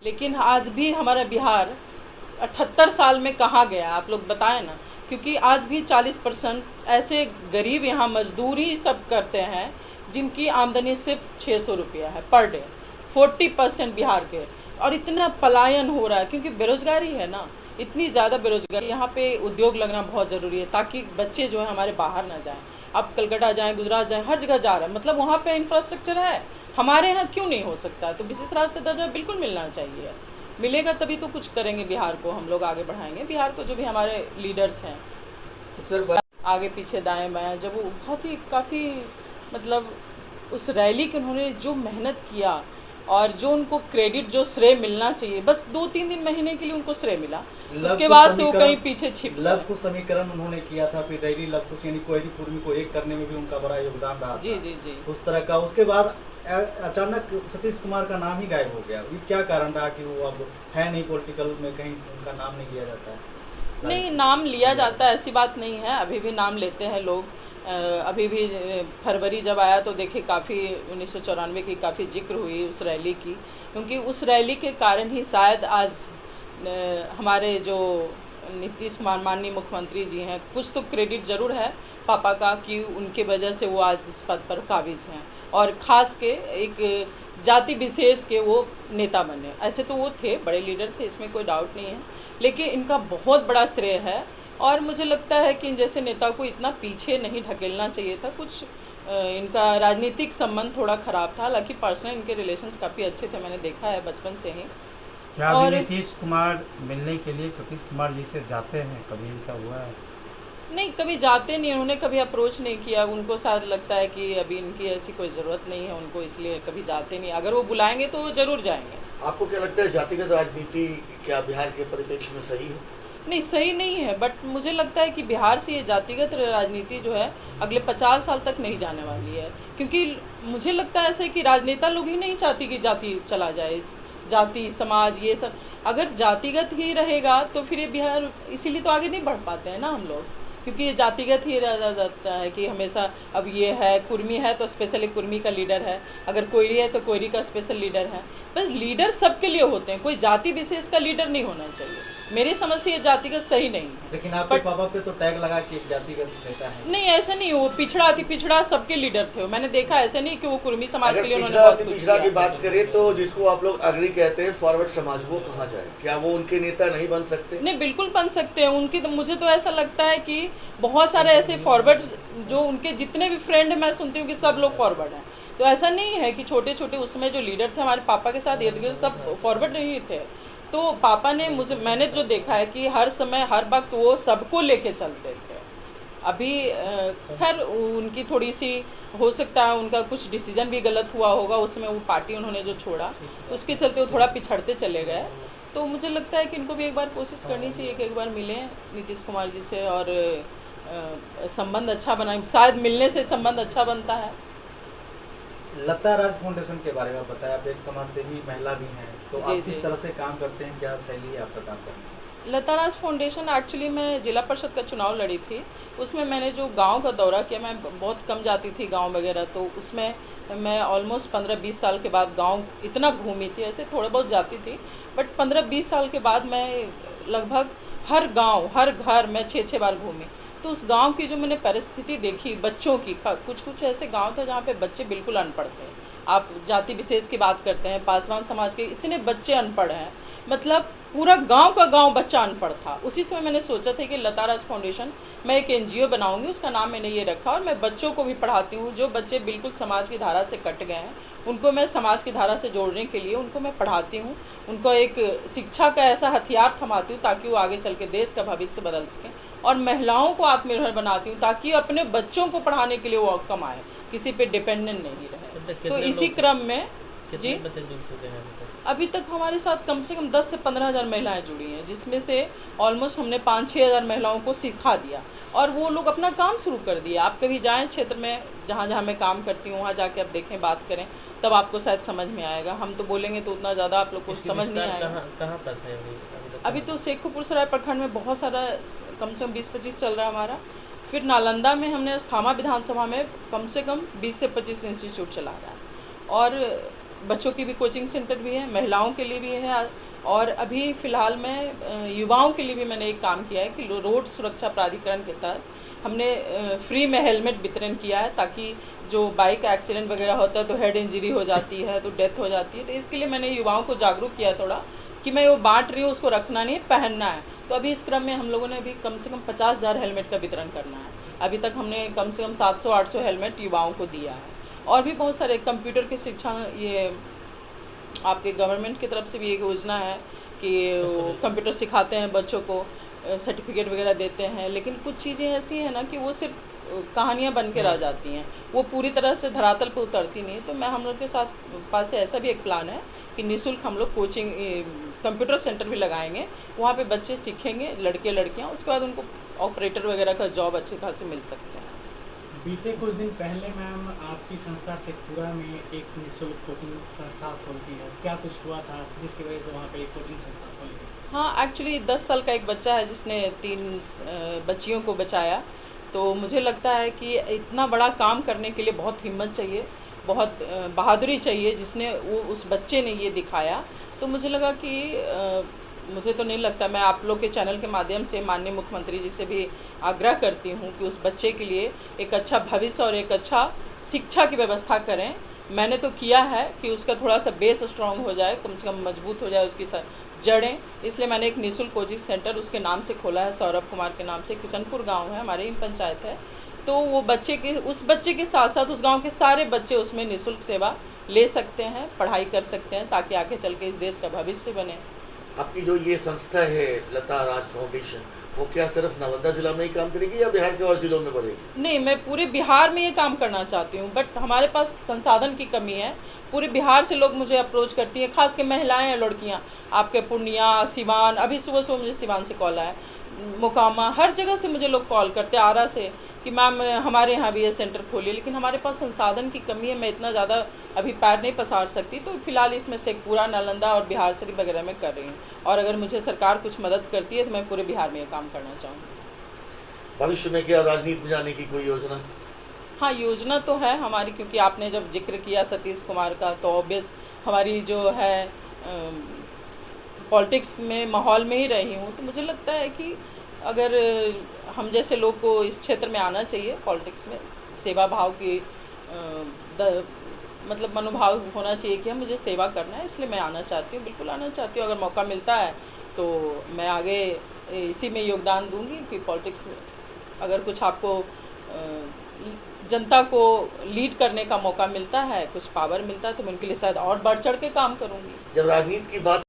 लेकिन आज भी हमारा बिहार 78 साल में कहाँ गया, आप लोग बताएं ना। क्योंकि आज भी 40% ऐसे गरीब यहाँ मजदूरी सब करते हैं जिनकी आमदनी सिर्फ 600 रुपया है पर डे। 40% बिहार के। और इतना पलायन हो रहा है क्योंकि बेरोजगारी है ना, इतनी ज़्यादा बेरोजगारी। यहाँ पे उद्योग लगना बहुत ज़रूरी है ताकि बच्चे जो है हमारे बाहर ना जाएं। अब कलकत्ता जाएं, गुजरात जाएं, हर जगह जा रहा है, मतलब वहाँ पे इंफ्रास्ट्रक्चर है, हमारे यहाँ क्यों नहीं हो सकता। तो विशेष राज्य का दर्जा बिल्कुल मिलना चाहिए। मिलेगा तभी तो कुछ करेंगे, बिहार को हम लोग आगे बढ़ाएंगे। बिहार को जो भी हमारे लीडर्स हैं सर, आगे पीछे दाएं बाएं, जब वो बहुत ही काफ़ी मतलब उस रैली के उन्होंने जो मेहनत किया और जो उनको क्रेडिट जो श्रेय मिलना चाहिए, बस 2-3 महीने के लिए उनको श्रेय मिला, उसके बाद से वो कहीं पीछे छिप गए। लघु समीकरण उन्होंने किया था, फिर रैली लघु यानी कोयरी कुर्मी को एक करने में भी उनका बड़ा योगदान रहा। जी जी जी। उस तरह का। उसके बाद अचानक सतीश कुमार का नाम ही गायब हो गया। ये क्या कारण रहा कि वो अब है नहीं पॉलिटिकल में, कहीं उनका नाम नहीं लिया जाता है? नहीं, नाम लिया जाता है, ऐसी बात नहीं है, अभी भी नाम लेते हैं लोग। अभी भी फरवरी जब आया तो देखिए काफ़ी 1994 की काफ़ी जिक्र हुई उस रैली की, क्योंकि उस रैली के कारण ही शायद आज हमारे जो नीतीश कुमार माननीय मुख्यमंत्री जी हैं, कुछ तो क्रेडिट ज़रूर है पापा का कि उनके वजह से वो आज इस पद पर काबिज हैं और ख़ास के एक जाति विशेष के वो नेता बने। ऐसे तो वो थे, बड़े लीडर थे, इसमें कोई डाउट नहीं है, लेकिन इनका बहुत बड़ा श्रेय है। और मुझे लगता है कि इन जैसे नेता को इतना पीछे नहीं ढकेलना चाहिए था। कुछ इनका राजनीतिक संबंध थोड़ा ख़राब था, हालांकि पर्सनल इनके रिलेशंस काफ़ी अच्छे थे, मैंने देखा है बचपन से ही। क्या अभी नीतीश कुमार मिलने के लिए सतीश कुमार जी से जाते हैं, कभी ऐसा हुआ है? नहीं, कभी जाते नहीं, उन्होंने कभी अप्रोच नहीं किया। उनको शायद लगता है कि अभी इनकी ऐसी कोई ज़रूरत नहीं है उनको, इसलिए कभी जाते नहीं। अगर वो बुलाएंगे तो ज़रूर जाएंगे। आपको क्या लगता है जातिगत राजनीति क्या बिहार के परिप्रेक्ष्य में सही है? नहीं, सही नहीं है, बट मुझे लगता है कि बिहार से ये जातिगत राजनीति जो है अगले 50 साल तक नहीं जाने वाली है। क्योंकि मुझे लगता है ऐसे कि राजनेता लोग ही नहीं चाहती कि जाति चला जाए, जाति समाज ये सब अगर जातिगत ही रहेगा तो फिर ये बिहार इसीलिए तो आगे नहीं बढ़ पाते हैं ना हम लोग, क्योंकि ये जातिगत ही रह जाता है कि हमेशा अब ये है कुर्मी है तो स्पेशली कुर्मी का लीडर है, अगर कोयरी है तो कोयरी का स्पेशल लीडर है। बस लीडर सबके लिए होते हैं, कोई जाति विशेष का लीडर नहीं होना चाहिए। मेरी समझ से ये जातिगत सही नहीं है। लेकिन आपके पापा पे तो टैग लगा कि एक जातिगत नेता है। नहीं, ऐसा नहीं, वो पिछड़ा अति पिछड़ा सबके लीडर थे, मैंने देखा। ऐसे नहीं कि वो कुर्मी समाज के लिए उन्होंने बहुत कुछ पिछड़ा की बात करें तो जिसको आप लोग अग्रणी कहते हैं फॉरवर्ड समाज, वो कहाँ जाए? क्या वो उनके नेता नहीं बन सकते? नहीं, बिल्कुल बन सकते हैं उनकी। तो मुझे तो ऐसा लगता है कि बहुत सारे ऐसे फॉरवर्ड जो उनके जितने भी फ्रेंड हैं, मैं सुनती हूँ कि सब लोग फॉरवर्ड हैं। तो ऐसा नहीं है कि छोटे छोटे उसमें जो लीडर थे हमारे पापा के साथ इर्द गिर्द सब फॉरवर्ड नहीं थे। तो पापा ने मैंने जो देखा है कि हर समय हर वक्त वो सबको लेके चलते थे। अभी खैर उनकी थोड़ी सी हो सकता है उनका कुछ डिसीजन भी गलत हुआ होगा, उसमें वो पार्टी उन्होंने जो छोड़ा उसके चलते वो थोड़ा पिछड़ते चले गए। तो मुझे लगता है कि इनको भी एक बार कोशिश करनी चाहिए कि एक बार मिलें नीतीश कुमार जी से और संबंध अच्छा बनाएं, शायद मिलने से संबंध अच्छा बनता है। लता राज फाउंडेशन के बारे में बताया, आप एक समाज सेवी महिला भी हैं, तो आप किस तरह से काम करते हैं, क्या शैली है आपका काम करने की? लता राज फाउंडेशन एक्चुअली मैं जिला परिषद का चुनाव लड़ी थी, उसमें मैंने जो गांव का दौरा किया, मैं बहुत कम जाती थी गांव वगैरह, तो उसमें मैं ऑलमोस्ट 15-20 साल के बाद गांव इतना घूमी थी। ऐसे थोड़ा बहुत जाती थी, बट 15-20 साल के बाद मैं लगभग हर गांव हर घर में 6-6 बार घूमी। तो उस गांव की जो मैंने परिस्थिति देखी बच्चों की, कुछ ऐसे गांव थे जहाँ पे बच्चे बिल्कुल अनपढ़ थे। आप जाति विशेष की बात करते हैं, पासवान समाज के इतने बच्चे अनपढ़ हैं, मतलब पूरा गांव का गांव बच्चा अनपढ़ था। उसी समय मैंने सोचा था कि लता राज फाउंडेशन मैं एक NGO बनाऊंगी, उसका नाम मैंने ये रखा और मैं बच्चों को भी पढ़ाती हूँ। जो बच्चे बिल्कुल समाज की धारा से कट गए हैं उनको मैं समाज की धारा से जोड़ने के लिए उनको मैं पढ़ाती हूँ, उनको एक शिक्षा का ऐसा हथियार थमाती हूँ ताकि वो आगे चल के देश का भविष्य बदल सकें। और महिलाओं को आत्मनिर्भर बनाती हूँ ताकि अपने बच्चों को पढ़ाने के लिए वो कमाएं, किसी पे डिपेंडेंट नहीं रहे। तो इसी क्रम में जी अभी तक हमारे साथ कम से कम 10 से 15 हज़ार महिलाएं जुड़ी हैं, जिसमें से ऑलमोस्ट हमने 5-6 हज़ार महिलाओं को सिखा दिया और वो लोग अपना काम शुरू कर दिया। आप कभी जाएं क्षेत्र में जहाँ जहाँ मैं काम करती हूँ, वहाँ जाके आप देखें, बात करें, तब आपको शायद समझ में आएगा। हम तो बोलेंगे तो उतना ज़्यादा आप लोग को समझ नहीं आएगा। कहाँ तक है अभी तो शेखोपुर सराय प्रखंड में बहुत सारा, कम से कम 20-25 चल रहा है हमारा। फिर नालंदा में हमने अस्थामा विधानसभा में कम से कम 20 से 25 इंस्टीट्यूट चला रहा है, और बच्चों की भी कोचिंग सेंटर भी है, महिलाओं के लिए भी है, और अभी फ़िलहाल में युवाओं के लिए भी मैंने एक काम किया है कि रोड सुरक्षा प्राधिकरण के तहत हमने फ्री में हेलमेट वितरण किया है, ताकि जो बाइक एक्सीडेंट वगैरह होता है तो हेड इंजरी हो जाती है, तो डेथ हो जाती है, तो इसके लिए मैंने युवाओं को जागरूक किया थोड़ा कि मैं वो बांट रही हूँ, उसको रखना नहीं है, पहनना है। तो अभी इस क्रम में हम लोगों ने अभी कम से कम 50,000 हेलमेट का वितरण करना है। अभी तक हमने कम से कम 700-800 हेलमेट युवाओं को दिया है, और भी बहुत सारे कंप्यूटर की शिक्षा, ये आपके गवर्नमेंट की तरफ से भी एक योजना है कि कंप्यूटर सिखाते हैं बच्चों को, सर्टिफिकेट वगैरह देते हैं, लेकिन कुछ चीज़ें ऐसी हैं ना कि वो सिर्फ कहानियाँ बन के रह जाती हैं, वो पूरी तरह से धरातल पर उतरती नहीं। तो मैं हम लोग के साथ पास से ऐसा भी एक प्लान है कि निःशुल्क हम लोग कोचिंग कंप्यूटर सेंटर भी लगाएंगे, वहाँ पे बच्चे सीखेंगे, लड़के लड़कियाँ, उसके बाद उनको ऑपरेटर वगैरह का जॉब अच्छे खासे मिल सकते हैं। बीते कुछ दिन पहले मैम आपकी संस्था शेखपुरा में एक निःशुल्क कोचिंग संस्था खोलती है, क्या कुछ हुआ था जिसकी वजह से वहाँ पे एक कोचिंग संस्था खोली गई? हाँ, एक्चुअली 10 साल का एक बच्चा है जिसने 3 बच्चियों को बचाया। तो मुझे लगता है कि इतना बड़ा काम करने के लिए बहुत हिम्मत चाहिए, बहुत बहादुरी चाहिए, जिसने वो उस बच्चे ने ये दिखाया। तो मुझे लगा कि मुझे तो नहीं लगता, मैं आप लोग के चैनल के माध्यम से माननीय मुख्यमंत्री जी से भी आग्रह करती हूँ कि उस बच्चे के लिए एक अच्छा भविष्य और एक अच्छा शिक्षा की व्यवस्था करें। मैंने तो किया है कि उसका थोड़ा सा बेस स्ट्रांग हो जाए, कम से कम मजबूत हो जाए उसकी जड़ें, इसलिए मैंने एक निःशुल्क कोचिंग सेंटर उसके नाम से खोला है, सौरभ कुमार के नाम से। किशनपुर गांव है, हमारे ही पंचायत है। तो वो उस बच्चे के साथ साथ उस गांव के सारे बच्चे उसमें निःशुल्क सेवा ले सकते हैं, पढ़ाई कर सकते हैं, ताकि आगे चल के इस देश का भविष्य बने। आपकी जो ये संस्था है लता राज फाउंडेशन, वो क्या सिर्फ नालंदा जिला में ही काम करेगी या बिहार के और जिलों में बढ़ेगी? नहीं, मैं पूरे बिहार में ये काम करना चाहती हूँ, बट हमारे पास संसाधन की कमी है। पूरे बिहार से लोग मुझे अप्रोच करती हैं, खास के महिलाएं और लड़कियाँ, आपके पूर्णिया, सिवान, अभी सुबह सुबह मुझे सिवान से कॉल आया, मोकामा, हर जगह से मुझे लोग कॉल करते हैं, आरा से, कि मैम हमारे यहाँ भी ये सेंटर खोलिए, लेकिन हमारे पास संसाधन की कमी है, मैं इतना ज़्यादा अभी पैर नहीं पसार सकती। तो फिलहाल इसमें शेखपुरा, नालंदा और बिहार शरीफ वगैरह में कर रही हूँ, और अगर मुझे सरकार कुछ मदद करती है तो मैं पूरे बिहार में ये काम करना चाहूँगी। भविष्य में क्या राजनीति में जाने की कोई योजना? हाँ, योजना तो है हमारी, क्योंकि आपने जब जिक्र किया सतीश कुमार का, तो ऑब्वियस हमारी जो है पॉलिटिक्स में माहौल में ही रही हूँ, तो मुझे लगता है कि अगर हम जैसे लोग को इस क्षेत्र में आना चाहिए, पॉलिटिक्स में सेवा भाव की मतलब मनोभाव होना चाहिए कि हम मुझे सेवा करना है, इसलिए मैं आना चाहती हूँ, बिल्कुल आना चाहती हूँ। अगर मौका मिलता है तो मैं आगे इसी में योगदान दूंगी कि पॉलिटिक्स में अगर कुछ आपको जनता को लीड करने का मौका मिलता है, कुछ पावर मिलता है, तो मैं उनके लिए शायद और बढ़ चढ़ के काम करूंगी। जब राजनीति की बात